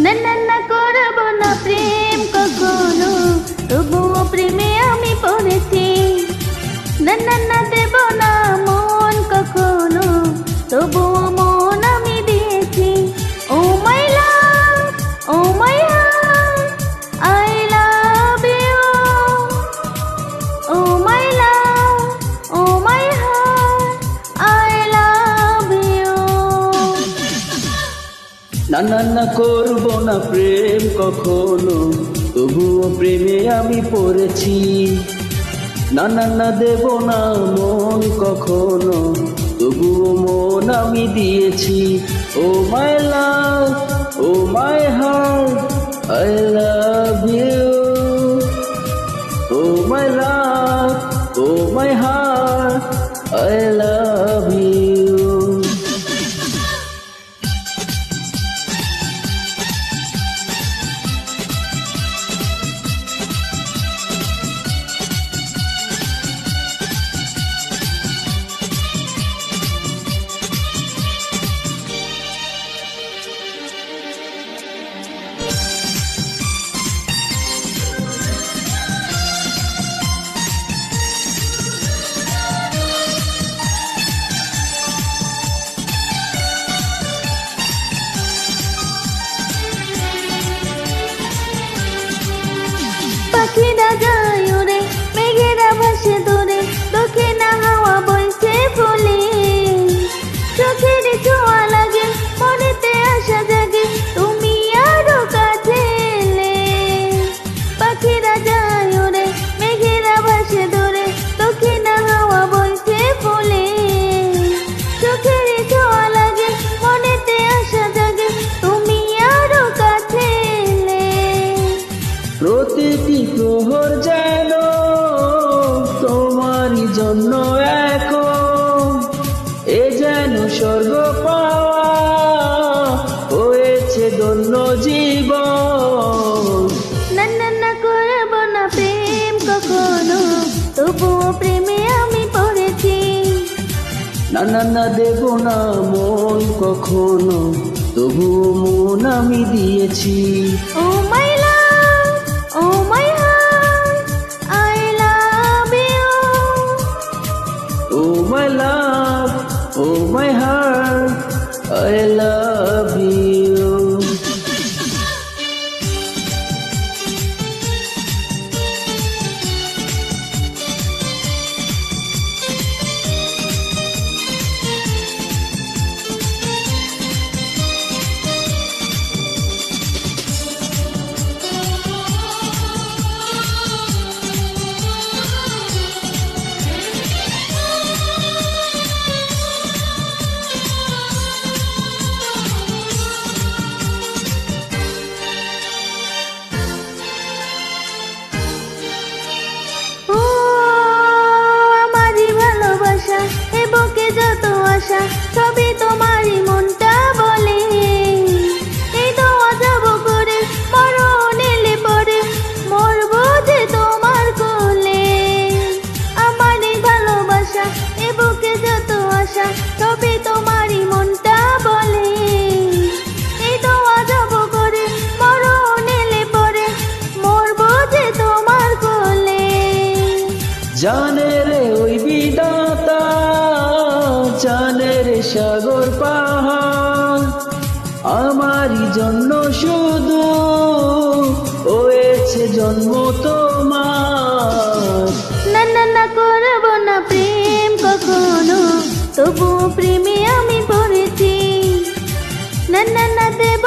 না না না করব না প্রেম কখনো, তবুও প্রেমে আমি পড়েছি। না না না দেব না মন কখনো, তবুও মন আমি দিয়েছি। Oh my love, oh my heart, I love you. Oh my love, oh my heart, I love you. না না না করব না প্রেম কখনো, তবুও প্রেমে আমি পড়েছি। না না না দেব না মন কখনো, তবুও মন আমি দিয়েছি। Oh my love, oh my heart, I love you. Oh my love, oh my heart, I love you. পাখিরা যায় উড়ে, মেঘেরা ভাসে দূরে, তোকে না হাওয়া বইছে ফুলে। চোখের ছোঁয়া লাগে, মনেতে আশা জাগে, তুমি আরো কাছে এলে। পাখিরা যায় উড়ে, মেঘেরা ভাসে দূরে, তোকে না হাওয়া বইছে ফুলে। চোখের ছোঁয়া লাগে, মনেতে আশা জাগে, তুমি আরো কাছে এলে। প্রতিটি প্রহর যেন তোমারই জন্য এক, এ যেন স্বর্গ পাওয়া হয়েছে ধন্য জীবন। না না না করব না প্রেম কখনো, তবুও প্রেমে আমি পড়েছি। না না না দেব না মন কখনো, তবুও মন আমি দিয়েছি। Oh my love, oh my heart, I love you. Oh my love, oh my heart, I love you. ও আমারই ভালোবাসা, এ বুকে যত আশা, সবই তোমারই মনটা বলে। এই দোয়া যাব করে, মরণ এলে পরে, মরবো যে তোমার কোলে। আমারই ভালোবাসা, এ বুকে যত আশা, সবই তোমারই মনটা বলে। এই দোয়া যাব করে, মরণ এলে পরে, মরবো যে তোমার কোলে। জানে রে ওই বিধাতা, জানে রে সাগর পাহাড়, আমারই জন্য শুধু হয়েছে জন্ম তোমার। না না না করব না প্রেম কখনো, তবুও প্রেমে আমি পড়েছি। না না না দেব